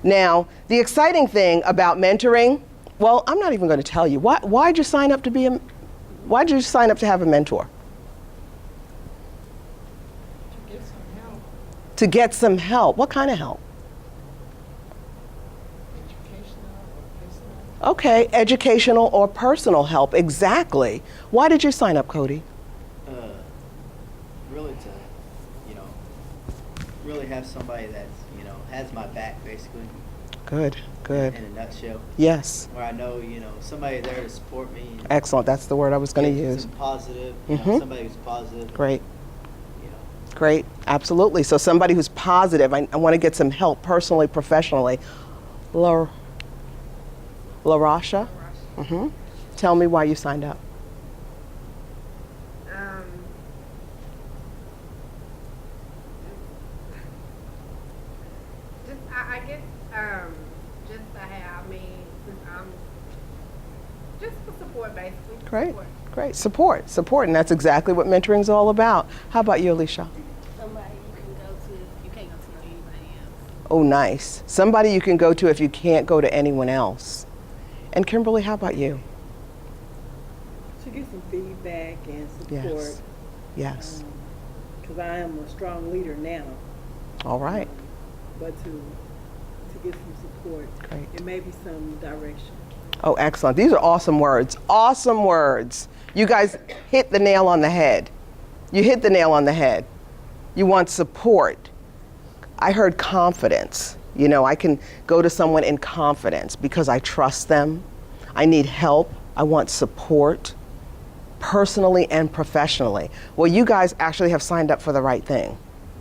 Now, the exciting thing about mentoring, well, I'm not even going to tell you. Why'd you sign up to why'd you sign up to have a mentor? To get some help. To get some help. What kind of help? Educational or personal. Okay, educational or personal help, exactly. Why did you sign up, Cody? Really to, really have somebody that's, has my back, basically. Good, good. In a nutshell. Yes. Where I know, somebody there to support me. And Excellent, that's the word I was going to use. Some positive, somebody who's positive. Great. Great, absolutely. So somebody who's positive, I want to get some help personally, professionally. LaRasha? Mm-hmm. Tell me why you signed up. I guess just to have, since I'm just for support, basically. Great, great. Support, and that's exactly what mentoring is all about. How about you, Alicia? Somebody you can go to if you can't go to anybody else. Oh, nice. Somebody you can go to if you can't go to anyone else. And Kimberly, how about you? To get some feedback and support. Yes. Yes. Because I am a strong leader now. All right. But to get some support. Great. And maybe some direction. Oh, excellent. These are awesome words. Awesome words. You guys hit the nail on the head. You hit the nail on the head. You want support. I heard confidence. I can go to someone in confidence because I trust them. I need help. I want support, personally and professionally. Well, you guys actually have signed up for the right thing,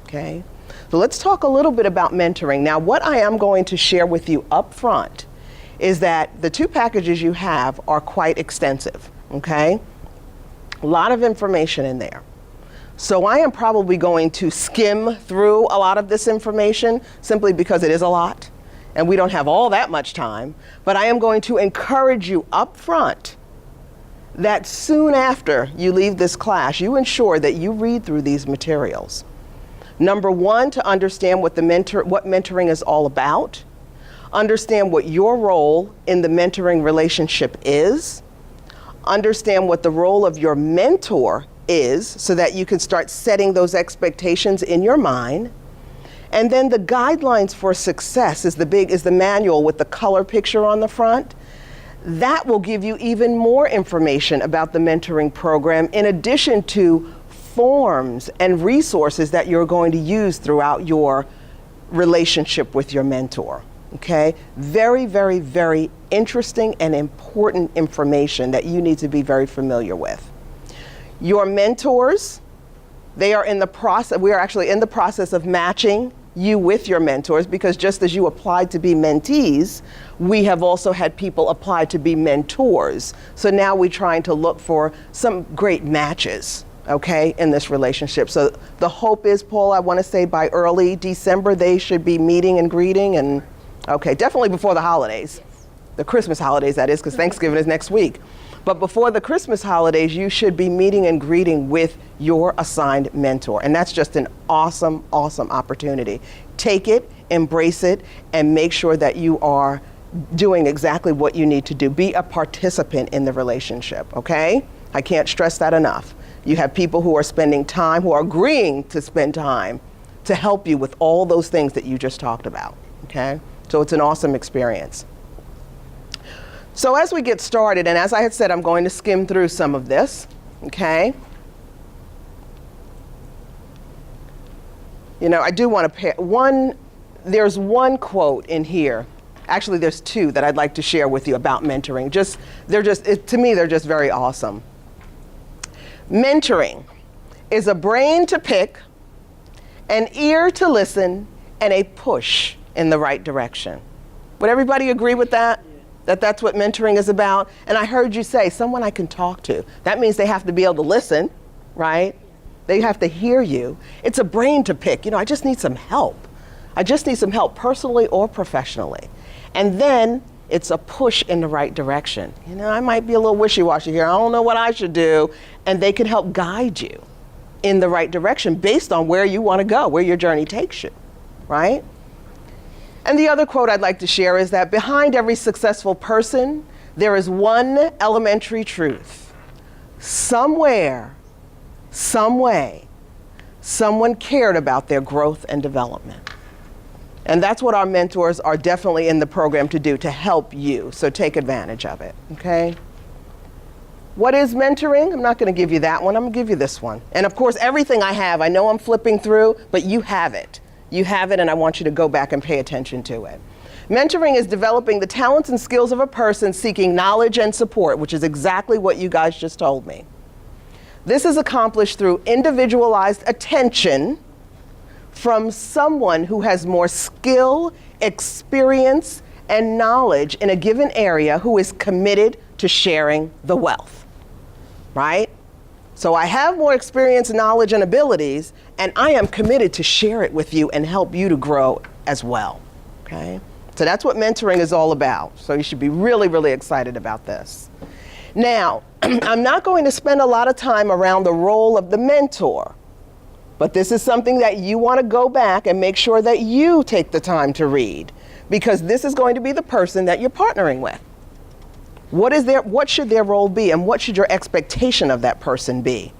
okay? So let's talk a little bit about mentoring. Now, what I am going to share with you up front is that the 2 packages you have are quite extensive, okay? A lot of information in there. So I am probably going to skim through a lot of this information simply because it is a lot and we don't have all that much time, but I am going to encourage you up front that soon after you leave this class, you ensure that you read through these materials. Number 1, to understand what mentoring is all about, understand what your role in the mentoring relationship is, understand what the role of your mentor is so that you can start setting those expectations in your mind. And then the guidelines for success is the manual with the color picture on the front. That will give you even more information about the mentoring program in addition to forms and resources that you're going to use throughout your relationship with your mentor. Okay? Very, very, very interesting and important information that you need to be very familiar with. Your mentors, we are actually in the process of matching you with your mentors because just as you applied to be mentees, we have also had people apply to be mentors. So now we're trying to look for some great matches, okay, in this relationship. So the hope is, Paul, I want to say by early December, they should be meeting and greeting and, okay, definitely before the holidays. The Christmas holidays, that is, because Thanksgiving is next week. But before the Christmas holidays, you should be meeting and greeting with your assigned mentor. And that's just an awesome, awesome opportunity. Take it, embrace it, and make sure that you are doing exactly what you need to do. Be a participant in the relationship, okay? I can't stress that enough. You have people who are spending time, who are agreeing to spend time to help you with all those things that you just talked about, okay? So it's an awesome experience. So as we get started, and as I had said, I'm going to skim through some of this, okay? I do want to there's one quote in here. Actually, there's 2 that I'd like to share with you about mentoring. To me, they're just very awesome. Mentoring is a brain to pick, an ear to listen, and a push in the right direction. Would everybody agree with that? That's what mentoring is about? And I heard you say, someone I can talk to. That means they have to be able to listen, right? They have to hear you. It's a brain to pick. I just need some help. I just need some help personally or professionally. And then it's a push in the right direction. I might be a little wishy-washy here. I don't know what I should do. And they can help guide you in the right direction based on where you want to go, where your journey takes you, right? And the other quote I'd like to share is that behind every successful person, there is one elementary truth. Somewhere, some way, someone cared about their growth and development. And that's what our mentors are definitely in the program to do, to help you. So take advantage of it, okay? What is mentoring? I'm not going to give you that one. I'm going to give you this one. And of course, everything I have, I know I'm flipping through, but you have it. You have it, and I want you to go back and pay attention to it. Mentoring is developing the talents and skills of a person seeking knowledge and support, which is exactly what you guys just told me. This is accomplished through individualized attention from someone who has more skill, experience, and knowledge in a given area, who is committed to sharing the wealth, right? So I have more experience, knowledge, and abilities, and I am committed to share it with you and help you to grow as well, okay? So that's what mentoring is all about. So you should be really, really excited about this. Now, I'm not going to spend a lot of time around the role of the mentor, but this is something that you want to go back and make sure that you take the time to read, because this is going to be the person that you're partnering with. What should their role be, and what should your expectation of that person be?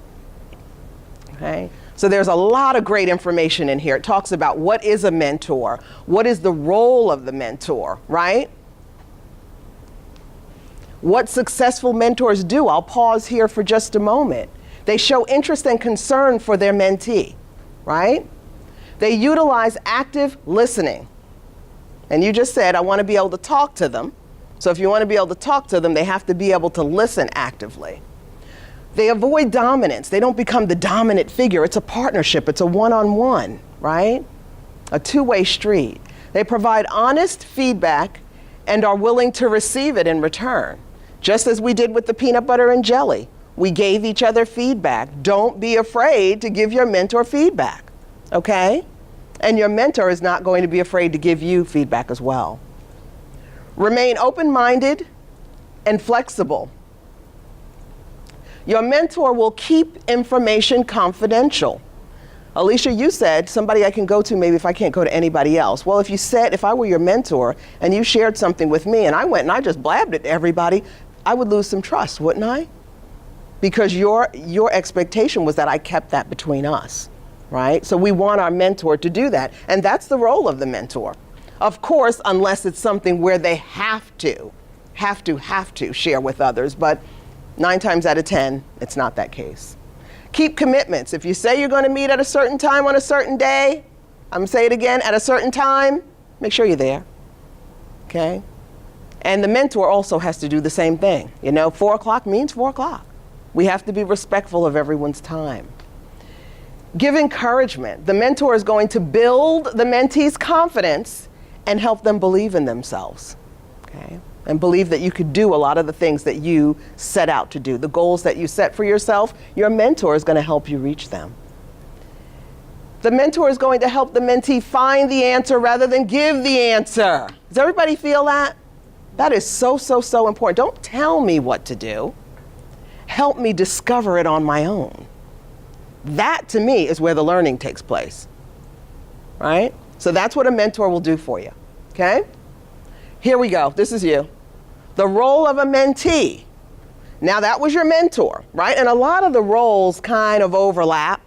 Okay? So there's a lot of great information in here. It talks about what is a mentor, what is the role of the mentor, right? What successful mentors do. I'll pause here for just a moment. They show interest and concern for their mentee, right? They utilize active listening. And you just said, I want to be able to talk to them. So if you want to be able to talk to them, they have to be able to listen actively. They avoid dominance. They don't become the dominant figure. It's a partnership. It's a one-on-one, right? A two-way street. They provide honest feedback and are willing to receive it in return. Just as we did with the peanut butter and jelly. We gave each other feedback. Don't be afraid to give your mentor feedback, okay? And your mentor is not going to be afraid to give you feedback as well. Remain open-minded and flexible. Your mentor will keep information confidential. Alicia, you said somebody I can go to maybe if I can't go to anybody else. Well, if you said, if I were your mentor and you shared something with me and I went and I just blabbed it to everybody, I would lose some trust, wouldn't I? Because your expectation was that I kept that between us, right? So we want our mentor to do that. And that's the role of the mentor. Of course, unless it's something where they have to share with others. But 9 times out of 10, it's not that case. Keep commitments. If you say you're going to meet at a certain time on a certain day, I'm going to say it again, at a certain time, make sure you're there, okay? And the mentor also has to do the same thing. You know, 4 o'clock means 4 o'clock. We have to be respectful of everyone's time. Give encouragement. The mentor is going to build the mentee's confidence and help them believe in themselves, okay? And believe that you could do a lot of the things that you set out to do. The goals that you set for yourself, your mentor is going to help you reach them. The mentor is going to help the mentee find the answer rather than give the answer. Does everybody feel that? That is so, so, so important. Don't tell me what to do. Help me discover it on my own. That, to me, is where the learning takes place, right? So that's what a mentor will do for you, okay? Here we go. This is you. The role of a mentee. Now that was your mentor, right? And a lot of the roles kind of overlap,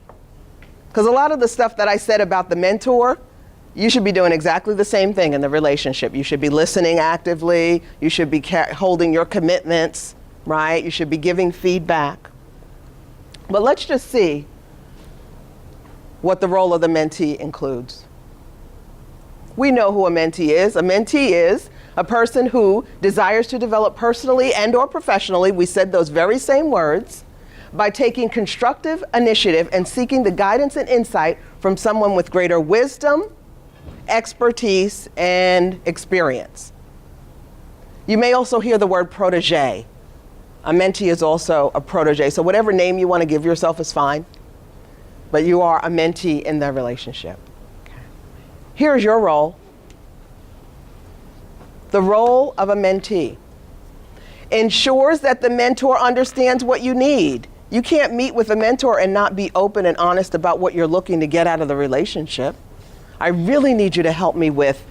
because a lot of the stuff that I said about the mentor, you should be doing exactly the same thing in the relationship. You should be listening actively. You should be holding your commitments, right? You should be giving feedback. But let's just see what the role of the mentee includes. We know who a mentee is. A mentee is a person who desires to develop personally and or professionally, we said those very same words, by taking constructive initiative and seeking the guidance and insight from someone with greater wisdom, expertise, and experience. You may also hear the word protege. A mentee is also a protege. So whatever name you want to give yourself is fine, but you are a mentee in the relationship. Okay. Here's your role. The role of a mentee ensures that the mentor understands what you need. You can't meet with a mentor and not be open and honest about what you're looking to get out of the relationship. I really need you to help me with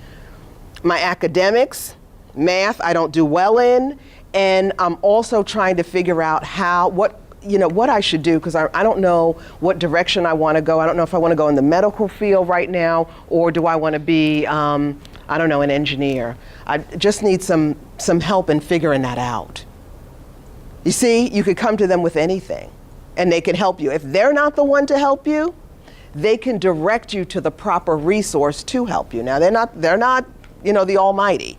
My academics, math, I don't do well in, and I'm also trying to figure out what I should do, because I don't know what direction I want to go. I don't know if I want to go in the medical field right now, or do I want to be, I don't know, an engineer. I just need some help in figuring that out. You see, you could come to them with anything, and they can help you. If they're not the one to help you, they can direct you to the proper resource to help you. Now, they're not, the almighty.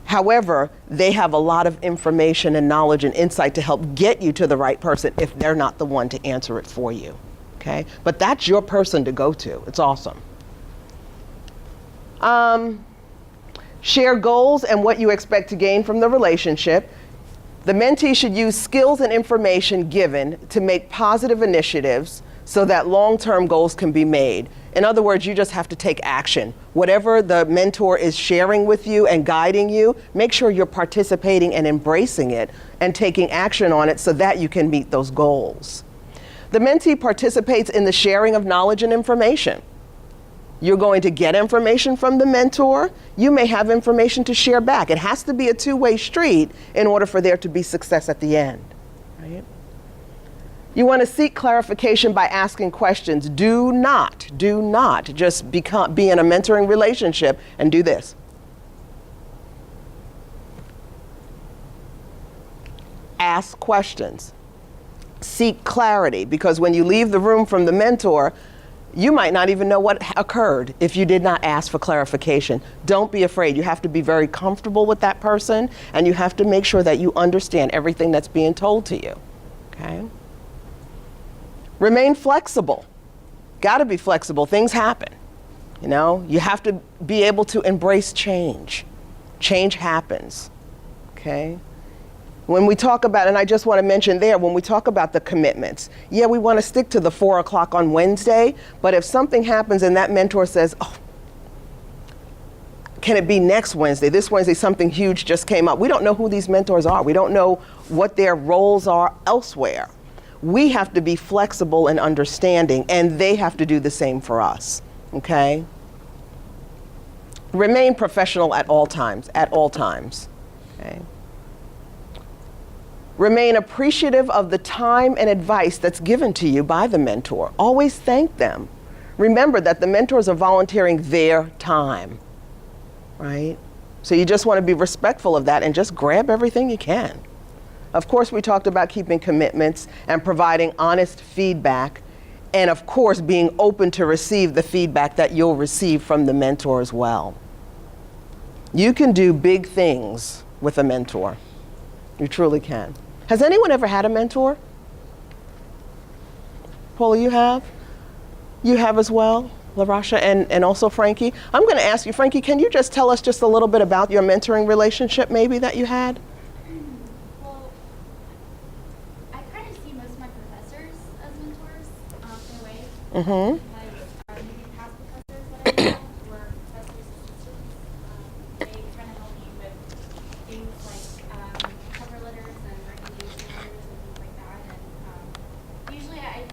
However, they have a lot of information and knowledge and insight to help get you to the right person if they're not the one to answer it for you. Okay? But that's your person to go to. It's awesome. Share goals and what you expect to gain from the relationship. The mentee should use skills and information given to make positive initiatives so that long-term goals can be made. In other words, you just have to take action. Whatever the mentor is sharing with you and guiding you, make sure you're participating and embracing it and taking action on it so that you can meet those goals. The mentee participates in the sharing of knowledge and information. You're going to get information from the mentor. You may have information to share back. It has to be a two-way street in order for there to be success at the end. Right? You want to seek clarification by asking questions. Do not just be in a mentoring relationship and do this. Ask questions. Seek clarity, because when you leave the room from the mentor, you might not even know what occurred if you did not ask for clarification. Don't be afraid. You have to be very comfortable with that person, and you have to make sure that you understand everything that's being told to you. Okay? Remain flexible. Got to be flexible. Things happen. You have to be able to embrace change. Change happens. Okay? When we talk about, and I just want to mention there, when we talk about the commitments, yeah, we want to stick to the 4 o'clock on Wednesday, but if something happens and that mentor says, oh, can it be next Wednesday? This Wednesday, something huge just came up. We don't know who these mentors are. We don't know what their roles are elsewhere. We have to be flexible and understanding, and they have to do the same for us, okay? Remain professional at all times, okay? Remain appreciative of the time and advice that's given to you by the mentor. Always thank them. Remember that the mentors are volunteering their time, right? So you just want to be respectful of that and just grab everything you can. Of course, we talked about keeping commitments and providing honest feedback, and of course, being open to receive the feedback that you'll receive from the mentor as well. You can do big things with a mentor. You truly can. Has anyone ever had a mentor? Paula, you have? You have as well, LaRasha, and also Frankie. I'm going to ask you, Frankie, can you just tell us just a little bit about your mentoring relationship maybe that you had? Well, I kind of see most of my professors as mentors in a way. Mm-hmm. Maybe past professors that I had were professors and students. They kind of help me with things like cover letters and recommendation letters and things like that. And usually I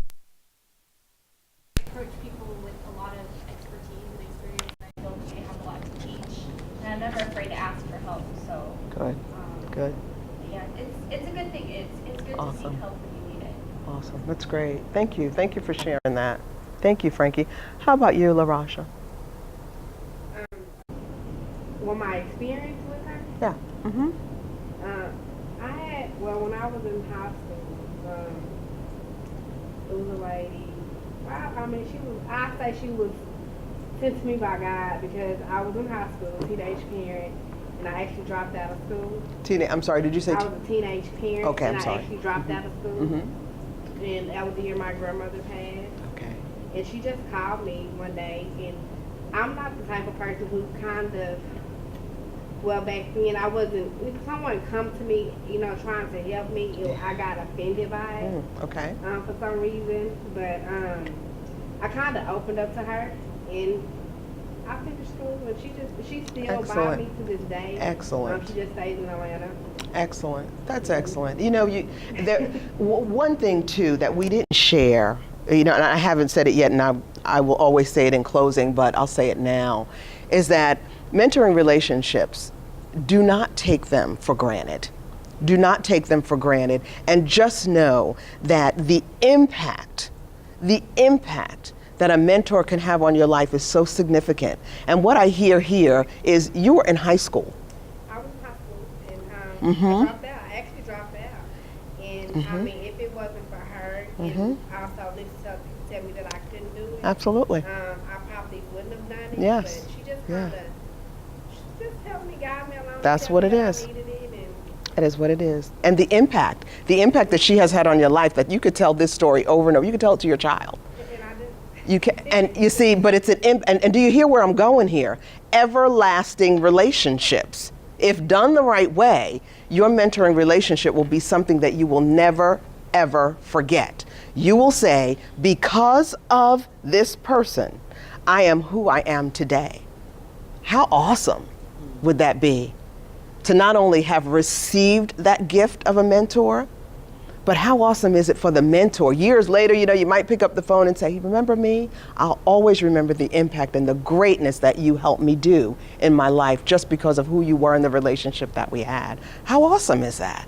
approach people with a lot of expertise and experience, and I feel like they have a lot to teach. And I'm never afraid to ask for help. So Good. Good. yeah, it's a good thing. It's good to seek help when you need it. Awesome. That's great. Thank you. Thank you for sharing that. Thank you, Frankie. How about you, LaRasha? Well, my experience with her, Yeah. Mm-hmm. when I was in high school, it was a lady. I say she was sent to me by God because I was in high school, teenage parent, and I actually dropped out of school. I'm sorry, did you say? I was a teenage parent, Okay, I'm and sorry. I actually dropped out of school. Mm-hmm. And that was the year my grandmother passed. Okay. And she just called me one day, and I'm not the type of person who back then I wasn't, if someone come to me, trying to help me, I got offended by it. Okay. For some reason. But I kind of opened up to her, and I finished school, and she still by Excellent. me to this day. Excellent. She just stays in Atlanta. Excellent. That's excellent. One thing too that we didn't share and I haven't said it yet, and I will always say it in closing, but I'll say it now, is that mentoring relationships, do not take them for granted. Do not take them for granted, and just know that the impact that a mentor can have on your life is so significant. And what I hear here is you were in high school. I was in high school, and I dropped out. I actually dropped out. And I mean, if it wasn't for her, and also listening to people tell me that I couldn't do it, Absolutely. I probably wouldn't have done it. Yes. But she just Yeah. kind of, she just helped me, guide me along. That's tell what me it that I is. needed it, and That is what it is. And the impact that she has had on your life, that you could tell this story over and over. You could tell it to your child. I did. You can, and you see, but it's and do you hear where I'm going here? Everlasting relationships. If done the right way, your mentoring relationship will be something that you will never, ever forget. You will say, because of this person, I am who I am today. How awesome would that be? To not only have received that gift of a mentor, but how awesome is it for the mentor? Years later, you might pick up the phone and say, remember me? I'll always remember the impact and the greatness that you helped me do in my life just because of who you were in the relationship that we had. How awesome is that?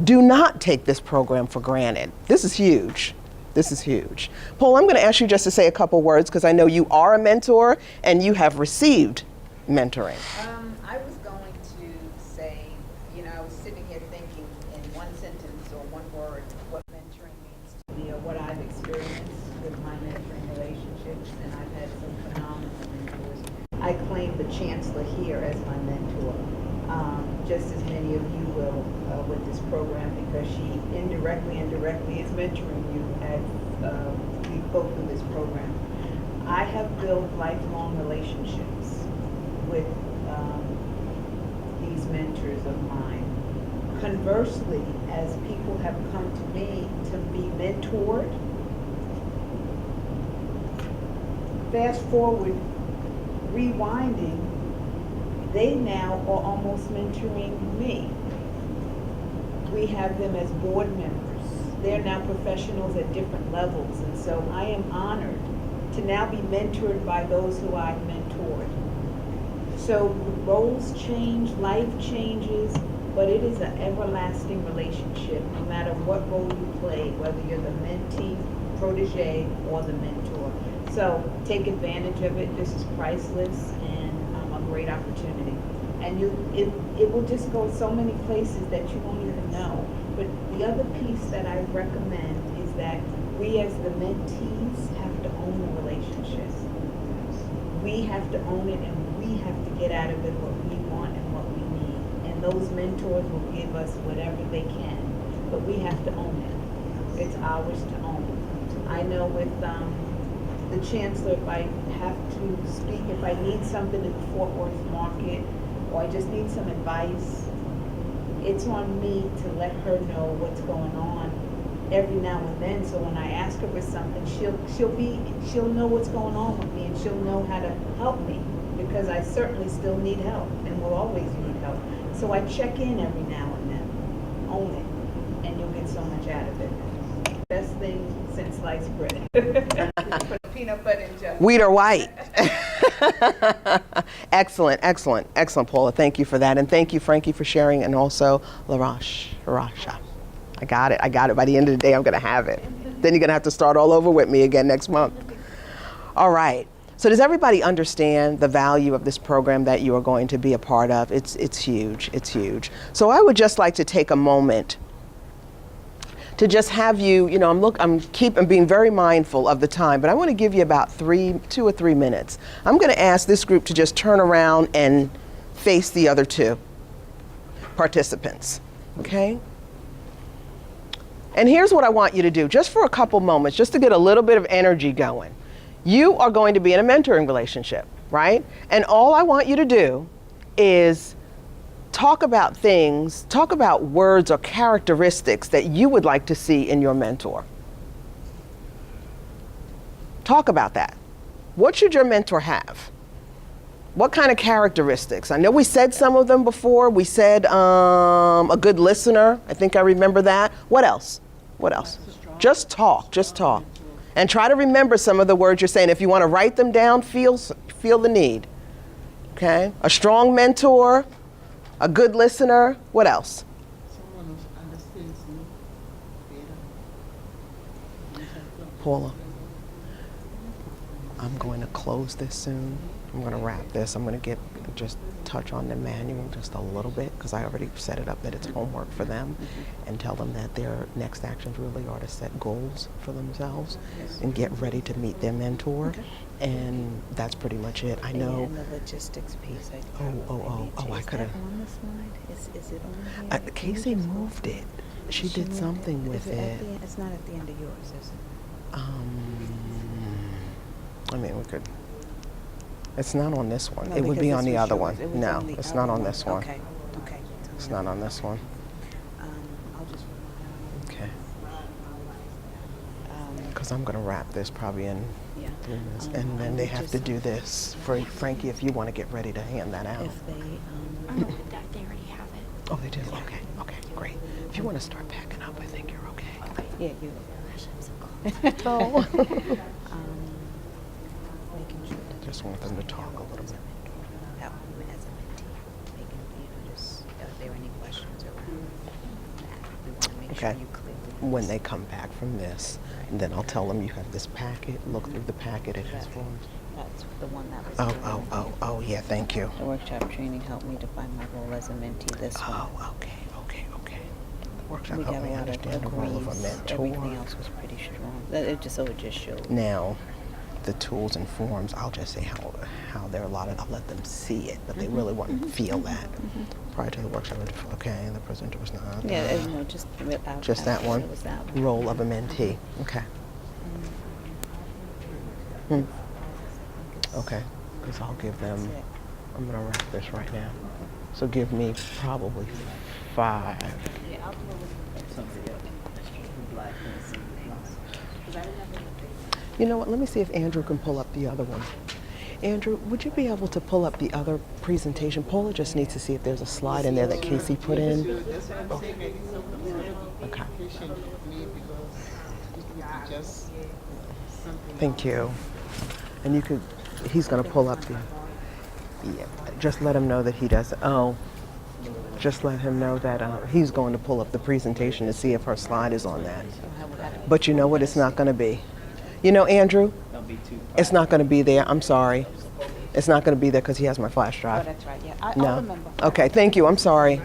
Do not take this program for granted. This is huge. This is huge. Paul, I'm going to ask you just to say a couple words because I know you are a mentor and you have received mentoring. I was going to say, I was sitting here thinking in one sentence or one word what mentoring means to me or what I've experienced with my mentoring relationships, and I've had some phenomenal mentors. I claim the Chancellor here as my mentor, just as many of you will with this program, because she indirectly is mentoring you as we go through this program. I have built lifelong relationships with these mentors of mine. Conversely, as people have come to me to be mentored, fast forward, rewinding, they now are almost mentoring me. We have them as board members. They're now professionals at different levels, and so I am honored to now be mentored by those who I've mentored. So roles change, life changes, but it is an everlasting relationship, no matter what role you play, whether you're the mentee, protege, or the mentor. So take advantage of it. This is priceless and a great opportunity. And it will just go so many places that you won't even know. But the other piece that I recommend is that we as the mentees have to own the relationship. We have to own it, and we have to get out of it what we want and what we need. And those mentors will give us whatever they can, but we have to own it. It's ours to own. I know with the Chancellor, if I have to speak, if I need something in the Fort Worth market, or I just need some advice, it's on me to let her know what's going on every now and then. So when I ask her for something, she'll know what's going on with me, and she'll know how to help me, because I certainly still need help and will always need help. So I check in every now and then. Own it, and you'll get so much out of it. Best thing since sliced bread. Put peanut butter and jelly. Wheat or white. Excellent, Paula. Thank you for that. And thank you, Frankie, for sharing. And also, Larasha. I got it. By the end of the day, I'm going to have it. Then you're going to have to start all over with me again next month. All right. So does everybody understand the value of this program that you are going to be a part of? It's huge. It's huge. So I would just like to take a moment to just have you, I'm being very mindful of the time, but I want to give you about 2 or 3 minutes. I'm going to ask this group to just turn around and face the other 2 participants, okay? And here's what I want you to do, just for a couple moments, just to get a little bit of energy going. You are going to be in a mentoring relationship, right? And all I want you to do is talk about words or characteristics that you would like to see in your mentor. Talk about that. What should your mentor have? What kind of characteristics? I know we said some of them before. We said a good listener. I think I remember that. What else? Just talk. And try to remember some of the words you're saying. If you want to write them down, feel the need. Okay? A strong mentor, a good listener. What else? Someone who understands me better. Paula, I'm going to close this soon. I'm going to wrap this. I'm going to just touch on the manual just a little bit because I already set it up that it's homework for them, and tell them that their next actions really are to set goals for themselves and get ready to meet their mentor. And that's pretty much it. I know. And the logistics piece. I could have. On the slide? Is it on here? Casey moved it. She did something with Is it. it. It's not at the end of yours, is it? I mean, we could. It's not on this one. No, It would because be this on the was other yours. one. It was No, on the it's other not on this one. Okay. It's not on this one. I'll just. Okay. Because I'm going to wrap this probably in Yeah. 3 minutes. Um, And I then they would have just- to do this. For Frankie, if you want to get ready to hand that out. If they, Oh, they already have it. Oh, they do? Okay. Okay, great. If you want to start packing up, I think you're okay. yeah, you. Oh. Making sure that Just want them to talk a little bit. help them as a mentee, making, just, if there are any questions around that, we want to make sure Okay. you clearly. When they come back from this, then I'll tell them you have this packet. Look through the packet. It has forms. That's the one that was. Oh, yeah, thank you. The workshop training helped me define my role as a mentee. This one. Oh, okay. The workshop We got helped a me lot of understand the role of a agrees. mentor. Everything else was pretty strong. It just showed. Now, the tools and forms, I'll just say how they're allotted. I'll let them see it, but they really want to feel that. Prior to the workshop, okay, the presenter was not. Yeah, just without. Just that one. It was that one. Role of a mentee. Okay. Okay, because I'll give them, That's it. I'm going to wrap this right now. So give me probably 5. Something else. Black and You know what, let me see if Andrew can pull up the other one. Andrew, would you be able to pull up the other presentation? Paula just needs to see if there's a slide in there that Casey put in. That's what I'm saying. I need some Okay. education for me because it would be just something. Thank you. And you could, he's going to pull up the, yeah, just let him know that he does, just let him know that he's going to pull up the presentation to see if her slide is on that. But you know what, it's not going to be. You know, Andrew, Don't be too. it's not going to be there. I'm sorry. It's not going to be there because he has my flash Oh, drive. that's right, yeah. I'll No. remember. Okay, thank you. I'm sorry.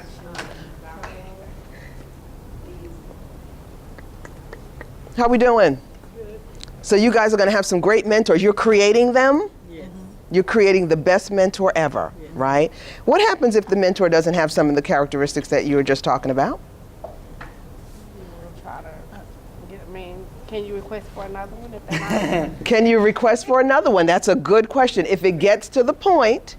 How we doing? So you guys are going to have some great mentors. You're creating them. Yes. You're creating the best mentor ever, right? What happens if the mentor doesn't have some of the characteristics that you were just talking about? Try to can you request for another one if they might? Can you request for another one? That's a good question. If it gets to the point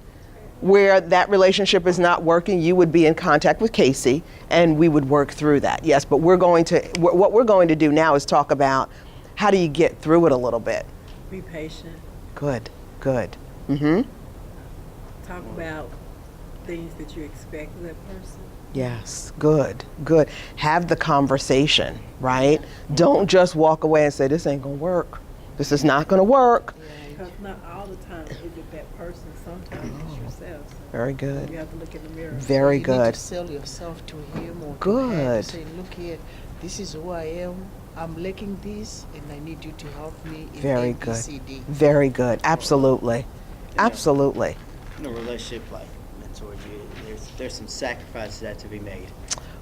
where that relationship is not working, you would be in contact with Casey and we would work through that. Yes, but what we're going to do now is talk about how do you get through it a little bit. Be patient. Good. Mm-hmm. Talk about things that you expect of that person. Yes, good. Have the conversation, right? Don't just walk away and say, this ain't gonna work. This is not gonna work. Because not all the time is it that person. Sometimes it's yourself. So Very you good. have to look in the mirror. Very You need good. to sell yourself to him or Good. to her to say, look here, this is who I am. I'm lacking this, and I need you to help me in Very A, B, good. C, D. Very good. Absolutely. Absolutely. In a relationship like mentor, there's some sacrifices that have to be made.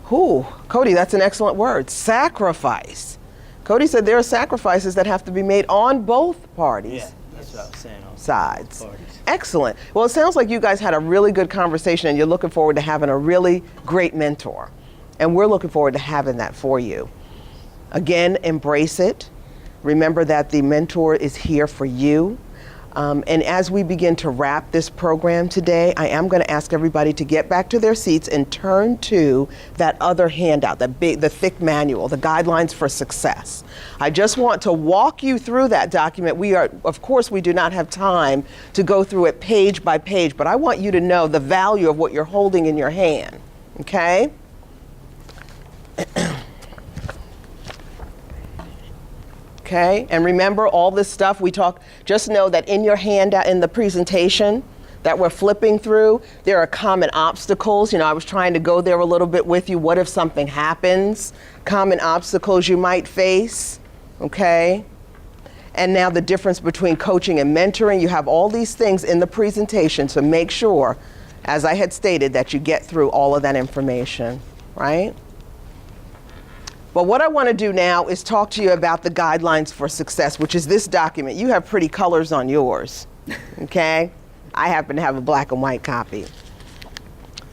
Whew, Cody, that's an excellent word. Sacrifice. Cody said there are sacrifices that have to be made on both parties. Yeah, that's what I was saying. On Sides. both parties. Excellent. Well, it sounds like you guys had a really good conversation and you're looking forward to having a really great mentor. And we're looking forward to having that for you. Again, embrace it. Remember that the mentor is here for you. And as we begin to wrap this program today, I am going to ask everybody to get back to their seats and turn to that other handout, the thick manual, the guidelines for success. I just want to walk you through that document. Of course, we do not have time to go through it page by page, but I want you to know the value of what you're holding in your hand, okay? Okay, and remember all this stuff we talk, just know that in your handout, in the presentation that we're flipping through, there are common obstacles. You know, I was trying to go there a little bit with you. What if something happens? Common obstacles you might face, okay? And now the difference between coaching and mentoring, you have all these things in the presentation, so make sure, as I had stated, that you get through all of that information, right? But what I want to do now is talk to you about the guidelines for success, which is this document. You have pretty colors on yours, okay? I happen to have a black and white copy.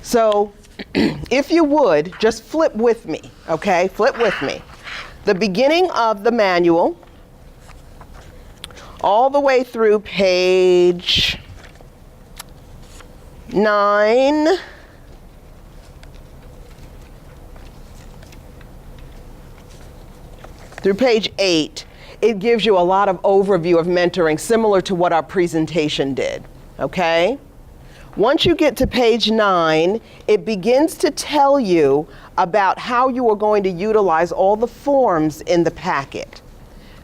So if you would, just flip with me, okay? Flip with me. The beginning of the manual, all the way through page 9. Through page 8, it gives you a lot of overview of mentoring, similar to what our presentation did, okay? Once you get to page 9, it begins to tell you about how you are going to utilize all the forms in the packet.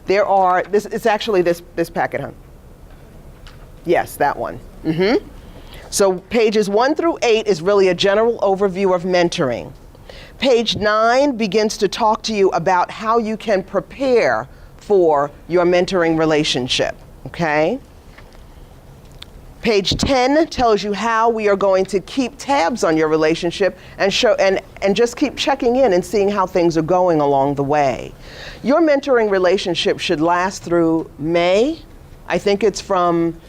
There are, it's actually this packet, huh? Yes, that one. So pages 1 through 8 is really a general overview of mentoring. Page 9 begins to talk to you about how you can prepare for your mentoring relationship, okay? Page 10 tells you how we are going to keep tabs on your relationship and just keep checking in and seeing how things are going along the way. Your mentoring relationship should last through May. I think it's from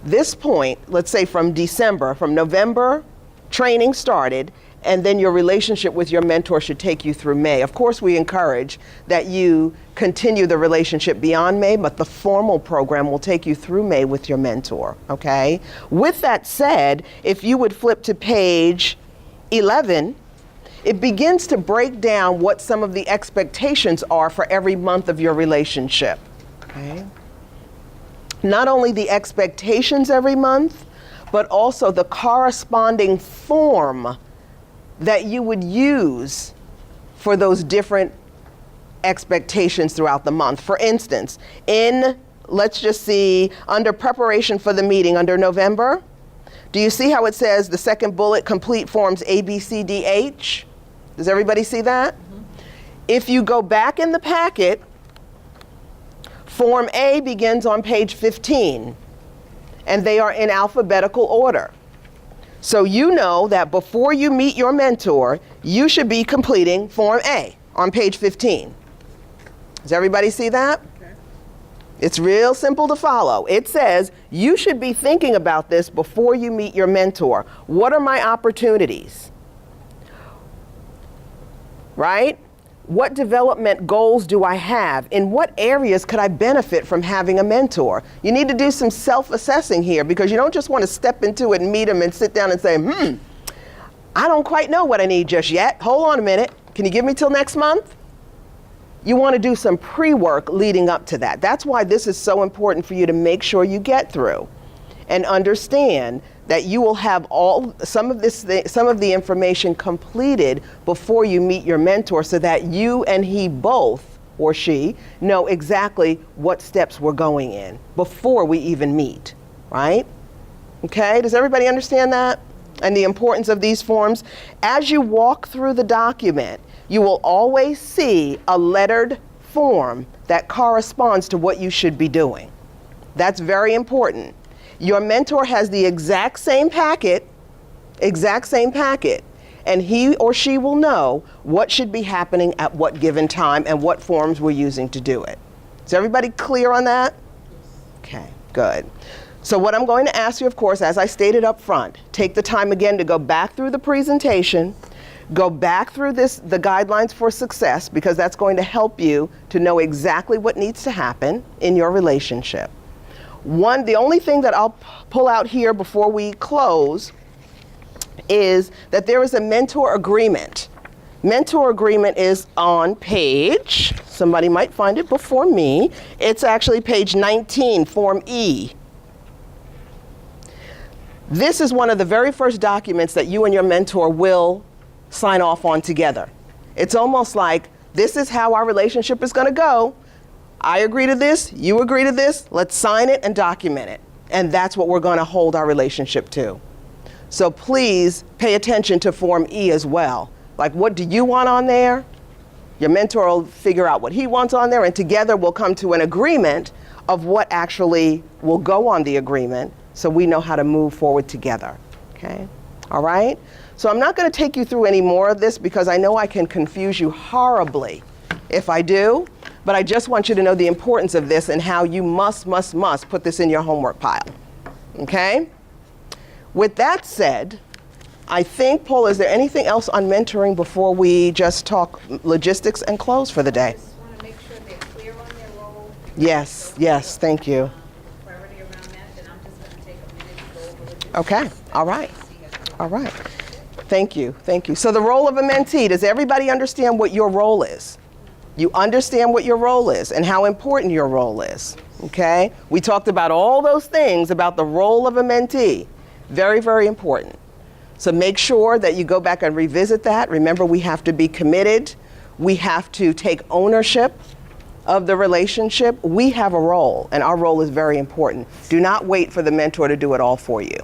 this point, let's say from December, from November, training started, and then your relationship with your mentor should take you through May. Of course, we encourage that you continue the relationship beyond May, but the formal program will take you through May with your mentor, okay? With that said, if you would flip to page 11, it begins to break down what some of the expectations are for every month of your relationship, okay? Not only the expectations every month, but also the corresponding form that you would use for those different expectations throughout the month. For instance, let's just see, under preparation for the meeting, under November, do you see how it says the second bullet, complete forms A, B, C, D, H? Does everybody see that? If you go back in the packet, Form A begins on page 15, and they are in alphabetical order. So you know that before you meet your mentor, you should be completing Form A on page 15. Does everybody see that? Okay. It's real simple to follow. It says you should be thinking about this before you meet your mentor. What are my opportunities? Right? What development goals do I have? In what areas could I benefit from having a mentor? You need to do some self-assessing here, because you don't just want to step into it and meet them and sit down and say, I don't quite know what I need just yet. Hold on a minute. Can you give me till next month? You want to do some pre-work leading up to that. That's why this is so important for you to make sure you get through and understand that you will have some of the information completed before you meet your mentor, so that you and he both, or she, know exactly what steps we're going in before we even meet, right? Okay, does everybody understand that? And the importance of these forms? As you walk through the document, you will always see a lettered form that corresponds to what you should be doing. That's very important. Your mentor has the exact same packet, and he or she will know what should be happening at what given time and what forms we're using to do it. Is everybody clear on that? Okay, good. So what I'm going to ask you, of course, as I stated up front, take the time again to go back through the presentation, go back through the guidelines for success, because that's going to help you to know exactly what needs to happen in your relationship. The only thing that I'll pull out here before we close is that there is a mentor agreement. Mentor agreement is on page, somebody might find it before me, it's actually page 19, Form E. This is one of the very first documents that you and your mentor will sign off on together. It's almost like, this is how our relationship is going to go. I agree to this, you agree to this, let's sign it and document it. And that's what we're going to hold our relationship to. So please pay attention to Form E as well. Like, what do you want on there? Your mentor will figure out what he wants on there, and together we'll come to an agreement of what actually will go on the agreement so we know how to move forward together. Okay? All right? So I'm not going to take you through any more of this because I know I can confuse you horribly if I do, but I just want you to know the importance of this and how you must put this in your homework pile. Okay? With that said, I think, Paul, is there anything else on mentoring before we just talk logistics and close for the day? I just want to make sure they're clear on their role. Yes, yes, thank you. Clarity around that, then I'm just going to take a minute to go over logistics. Okay, all right, all right. Thank you, thank you. So the role of a mentee, does everybody understand what your role is? You understand what your role is and how important your role is, okay? We talked about all those things about the role of a mentee. Very, very important. So make sure that you go back and revisit that. Remember, we have to be committed. We have to take ownership of the relationship. We have a role, and our role is very important. Do not wait for the mentor to do it all for you.